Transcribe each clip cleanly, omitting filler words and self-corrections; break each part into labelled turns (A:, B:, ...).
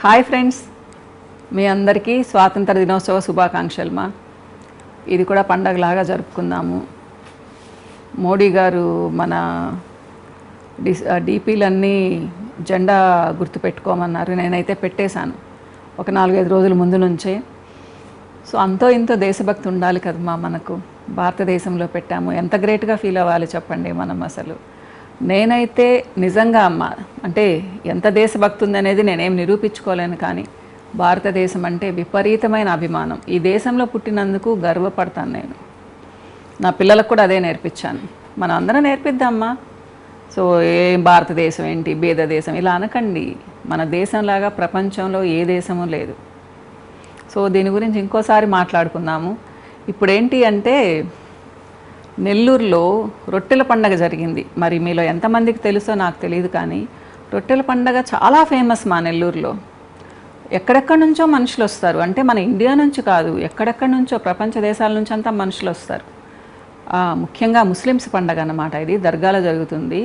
A: Hi friends, మీ అందరికీ స్వాతంత్ర దినోత్సవ శుభాకాంక్షలు. ఇది కూడా పండగలాగా జరుపుకుందాము. మోడీ గారు మన డీపీలన్నీ జెండా గుర్తు పెట్టుకోమన్నారు. నేనైతే పెట్టేశాను ఒక 4-5 రోజుల ముందు నుంచే. సో అంతో ఇంతో దేశభక్తి ఉండాలి కదమ్మా. మనకు భారతదేశంలో పెట్టాము, ఎంత గ్రేట్గా ఫీల్ అవ్వాలి చెప్పండి మనం. అసలు నేనైతే నిజంగా అమ్మ అంటే ఎంత దేశభక్తి ఉందనేది నేనేం నిరూపించుకోలేను, కానీ భారతదేశం అంటే విపరీతమైన అభిమానం. ఈ దేశంలో పుట్టినందుకు గర్వపడతాను నేను. నా పిల్లలకు కూడా అదే నేర్పించాను. మనం అందరం నేర్పిద్దామా. సో ఏం భారతదేశం ఏంటి, భేద దేశం ఇలా అనకండి. మన దేశంలాగా ప్రపంచంలో ఏ దేశము లేదు. సో దీని గురించి ఇంకోసారి మాట్లాడుకుందాము. ఇప్పుడు ఏంటి అంటే, నెల్లూరులో రొట్టెల పండగ జరిగింది. మరి మీలో ఎంతమందికి తెలుసో నాకు తెలియదు, కానీ రొట్టెల పండగ చాలా ఫేమస్ మా నెల్లూరులో. ఎక్కడెక్కడి నుంచో మనుషులు వస్తారు. అంటే మన ఇండియా నుంచి కాదు, ఎక్కడెక్కడి నుంచో ప్రపంచ దేశాల నుంచి అంతా మనుషులు వస్తారు. ముఖ్యంగా ముస్లిమ్స్ పండగ అన్నమాట. ఇది దర్గాలో జరుగుతుంది.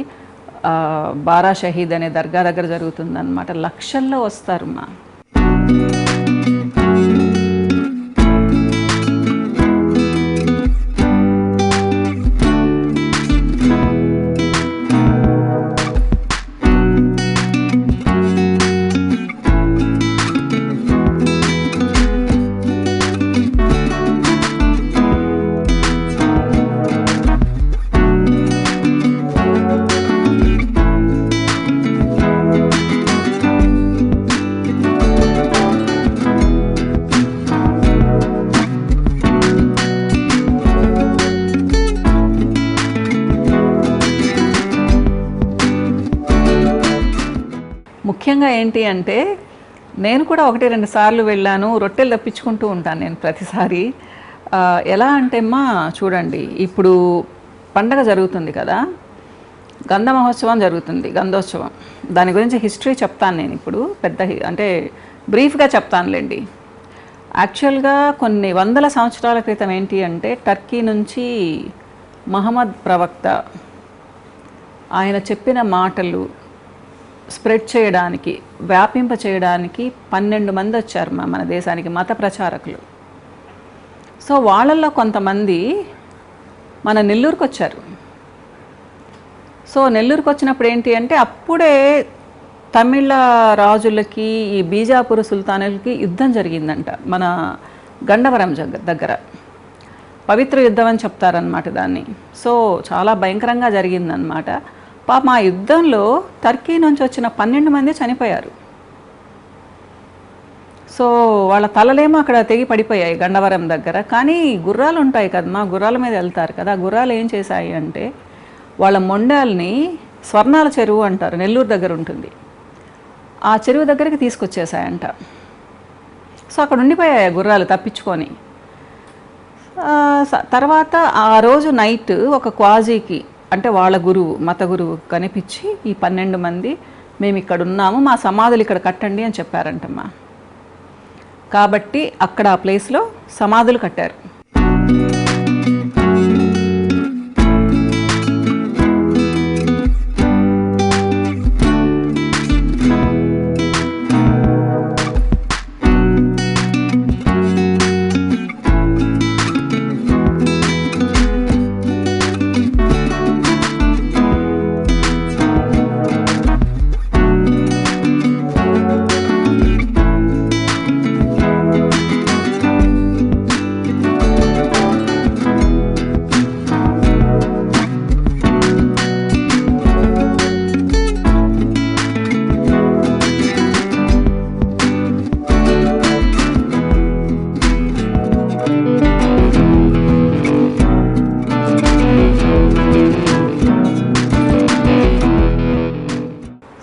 A: బారా షహీద్ అనే దర్గా దగ్గర జరుగుతుంది అన్నమాట. లక్షల్లో వస్తారు మా. ముఖ్యంగా ఏంటి అంటే, నేను కూడా 1-2 సార్లు వెళ్ళాను. రొట్టెలు తప్పించుకుంటూ ఉంటాను నేను ప్రతిసారి. ఎలా అంటే అమ్మా చూడండి, ఇప్పుడు పండగ జరుగుతుంది కదా, గంధ మహోత్సవం జరుగుతుంది, గంధోత్సవం. దాని గురించి హిస్టరీ చెప్తాను నేను ఇప్పుడు. అంటే బ్రీఫ్గా చెప్తానులేండి. యాక్చువల్గా కొన్ని వందల సంవత్సరాల క్రితం ఏంటి అంటే, టర్కీ నుంచి మహమ్మద్ ప్రవక్త ఆయన చెప్పిన మాటలు స్ప్రెడ్ చేయడానికి, వ్యాపింప చేయడానికి 12 మంది వచ్చారు మన దేశానికి, మత ప్రచారకులు. సో వాళ్ళల్లో కొంతమంది మన నెల్లూరుకు వచ్చారు. సో నెల్లూరుకు వచ్చినప్పుడు ఏంటి అంటే, అప్పుడే తమిళ రాజులకి ఈ బీజాపుర సుల్తానులకి యుద్ధం జరిగిందంట మన గండవరం దగ్గర. పవిత్ర యుద్ధం అని చెప్తారనమాట దాన్ని. సో చాలా భయంకరంగా జరిగిందనమాట. పాపం ఆ యుద్ధంలో టర్కీ నుంచి వచ్చిన 12 మంది చనిపోయారు. సో వాళ్ళ తలలేమో అక్కడ తెగి పడిపోయాయి గండవరం దగ్గర. కానీ గుర్రాలు ఉంటాయి కదమ్మా, గుర్రాల మీద వెళ్తారు కదా. ఆ గుర్రాలు ఏం చేశాయి అంటే, వాళ్ళ మొండాల్ని స్వర్ణాల చెరువు అంటారు, నెల్లూరు దగ్గర ఉంటుంది, ఆ చెరువు దగ్గరికి తీసుకొచ్చేసాయంట. సో అక్కడ ఉండిపోయాయి గుర్రాలు తప్పించుకొని. తర్వాత ఆ రోజు నైట్ ఒక క్వాజీకి, అంటే వాళ్ళ గురువు, మత గురువు కనిపించి, ఈ 12 మంది మేము ఇక్కడ ఉన్నాము, మా సమాధులు ఇక్కడ కట్టండి అని చెప్పారంటమ్మా. కాబట్టి అక్కడ ఆ ప్లేస్లో సమాధులు కట్టారు.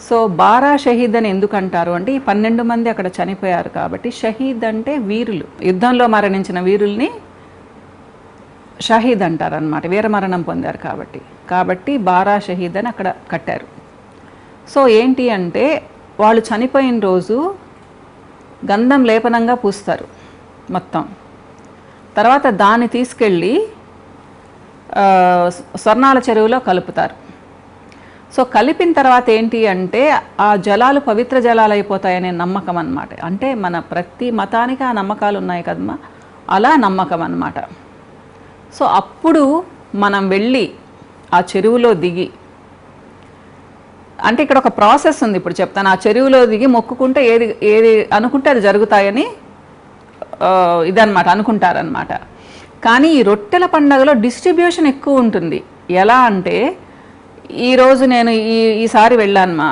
A: సో బారా షహీద్ అని ఎందుకు అంటారు అంటే, ఈ 12 మంది అక్కడ చనిపోయారు కాబట్టి. షహీద్ అంటే వీరులు, యుద్ధంలో మరణించిన వీరుల్ని షహీద్ అంటారు అనమాట, వీరమరణం పొందారు కాబట్టి బారా షహీద్ అని అక్కడ కట్టారు. సో ఏంటి అంటే, వాళ్ళు చనిపోయిన రోజు గంధం లేపనంగా పూస్తారు మొత్తం. తర్వాత దాన్ని తీసుకెళ్ళి స్వర్ణాల చెరువులో కలుపుతారు. సో కలిపిన తర్వాత ఏంటి అంటే ఆ జలాలు పవిత్ర జలాలు అయిపోతాయనే నమ్మకం అన్నమాట. అంటే మన ప్రతి మతానికి ఆ నమ్మకాలు ఉన్నాయి కదమ్మా, అలా నమ్మకం అన్నమాట. సో అప్పుడు మనం వెళ్ళి ఆ చెరువులో దిగి, అంటే ఇక్కడ ఒక ప్రాసెస్ ఉంది, ఇప్పుడు చెప్తాను. ఆ చెరువులో దిగి మొక్కుకుంటే ఏది ఏది అనుకుంటే అది జరుగుతాయని ఇదన్నమాట అనుకుంటారనమాట. కానీ ఈ రొట్టెల పండగలో డిస్ట్రిబ్యూషన్ ఎక్కువ ఉంటుంది. ఎలా అంటే ఈరోజు నేను ఈసారి వెళ్ళానమ్మా,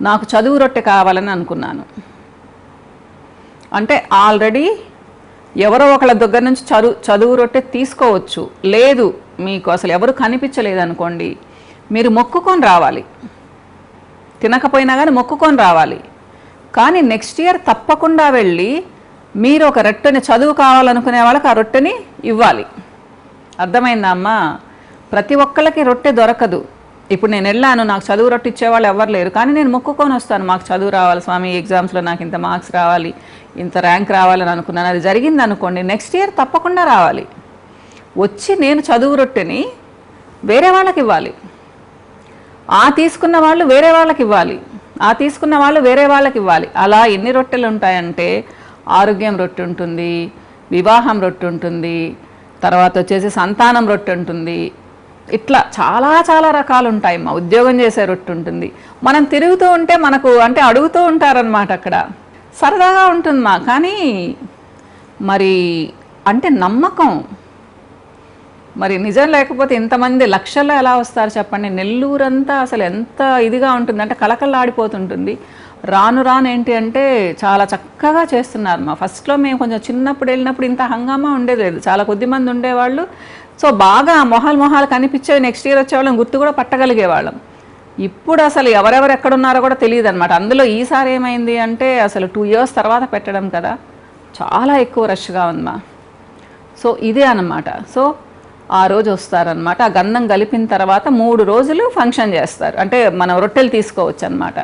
A: నాకు చదువు రొట్టె కావాలని అనుకున్నాను. అంటే ఆల్రెడీ ఎవరో ఒకళ్ళ దగ్గర నుంచి చదువు రొట్టె తీసుకోవచ్చు. లేదు మీకు అసలు ఎవరు కనిపించలేదు అనుకోండి, మీరు మొక్కుకొని రావాలి. తినకపోయినా కానీ మొక్కుకొని రావాలి. కానీ నెక్స్ట్ ఇయర్ తప్పకుండా వెళ్ళి మీరు ఒక రొట్టెని, చదువు కావాలనుకునే వాళ్ళకి ఆ రొట్టెని ఇవ్వాలి. అర్థమైందా అమ్మా? ప్రతి ఒక్కళ్ళకి రొట్టె దొరకదు. ఇప్పుడు నేను వెళ్ళాను, నాకు చదువు రొట్టె ఇచ్చేవాళ్ళు ఎవరు లేరు, కానీ నేను మొక్కుకొని వస్తాను, మాకు చదువు రావాలి స్వామి, ఎగ్జామ్స్లో నాకు ఇంత మార్క్స్ రావాలి, ఇంత ర్యాంక్ రావాలని అనుకున్నాను, అది జరిగింది అనుకోండి, నెక్స్ట్ ఇయర్ తప్పకుండా రావాలి. వచ్చి నేను చదువు రొట్టెని వేరే వాళ్ళకి ఇవ్వాలి. ఆ తీసుకున్న వాళ్ళు వేరే వాళ్ళకి ఇవ్వాలి, ఆ తీసుకున్న వాళ్ళు వేరే వాళ్ళకి ఇవ్వాలి. అలా ఎన్ని రొట్టెలు ఉంటాయంటే ఆరోగ్యం రొట్టె ఉంటుంది, వివాహం రొట్టె ఉంటుంది, తర్వాత వచ్చేసి సంతానం రొట్టె ఉంటుంది, ఇట్లా చాలా చాలా రకాలు ఉంటాయి. మా ఉద్యోగం చేసే రొట్టె ఉంటుంది. మనం తిరుగుతూ ఉంటే మనకు అంటే అడుగుతూ ఉంటారనమాట, అక్కడ సరదాగా ఉంటుందమ్మా. కానీ మరి అంటే నమ్మకం, మరి నిజం లేకపోతే ఇంతమంది లక్షల్లో ఎలా వస్తారు చెప్పండి? నెల్లూరంతా అసలు ఎంత ఇదిగా ఉంటుంది అంటే కళకళలాడిపోతుంటుంది. రాను రాను ఏంటి అంటే చాలా చక్కగా చేస్తున్నారు మా. ఫస్ట్లో మేము కొంచెం చిన్నప్పుడు వెళ్ళినప్పుడు ఇంత హంగామా ఉండేది లేదు, చాలా కొద్దిమంది ఉండేవాళ్ళు. సో బాగా మొహాలు కనిపించేవి, నెక్స్ట్ ఇయర్ వచ్చేవాళ్ళం గుర్తు కూడా పట్టగలిగేవాళ్ళం. ఇప్పుడు అసలు ఎవరెవరు ఎక్కడున్నారో కూడా తెలియదు అనమాట. అందులో ఈసారి ఏమైంది అంటే అసలు 2 years తర్వాత పెట్టడం కదా, చాలా ఎక్కువ రష్గా ఉందమ్మా. సో ఇదే అన్నమాట. సో ఆ రోజు వస్తారనమాట. ఆ గంధం కలిపిన తర్వాత 3 రోజులు ఫంక్షన్ చేస్తారు. అంటే మనం రొట్టెలు తీసుకోవచ్చు అనమాట.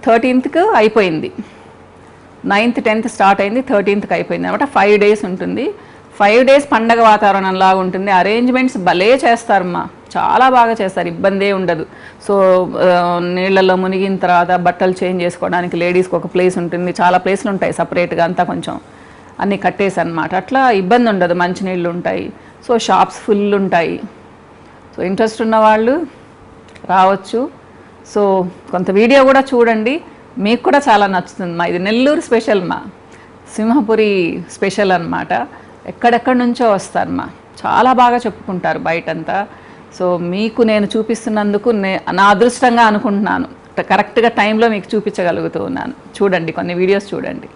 A: థర్టీన్త్కి అయిపోయింది, 9th 10th స్టార్ట్ అయింది, 13th అయిపోయింది అనమాట. 5 days ఉంటుంది. 5 days పండగ వాతావరణంలాగా ఉంటుంది. అరేంజ్మెంట్స్ భలే చేస్తారమ్మా, చాలా బాగా చేస్తారు, ఇబ్బందే ఉండదు. సో నీళ్ళల్లో మునిగిన తర్వాత బట్టలు చేంజ్ చేసుకోవడానికి లేడీస్కి ఒక ప్లేస్ ఉంటుంది, చాలా ప్లేస్లు ఉంటాయి సపరేట్గా, అంతా కొంచెం అన్నీ కట్టేసి అనమాట. అట్లా ఇబ్బంది ఉండదు, మంచినీళ్ళు ఉంటాయి. సో షాప్స్ ఫుల్ ఉంటాయి. సో ఇంట్రెస్ట్ ఉన్న వాళ్ళు రావచ్చు. సో కొంత వీడియో కూడా చూడండి, మీకు కూడా చాలా నచ్చుతుంది మా. ఇది నెల్లూరు స్పెషల్ మా, సింహపురి స్పెషల్ అనమాట. ఎక్కడెక్కడి నుంచో వస్తారు మా, చాలా బాగా చెప్పుకుంటారు బయటంతా. సో మీకు నేను చూపిస్తున్నందుకు నా అదృష్టంగా అనుకుంటున్నాను. కరెక్ట్గా టైంలో మీకు చూపించగలుగుతూ ఉన్నాను. చూడండి, కొన్ని వీడియోస్ చూడండి.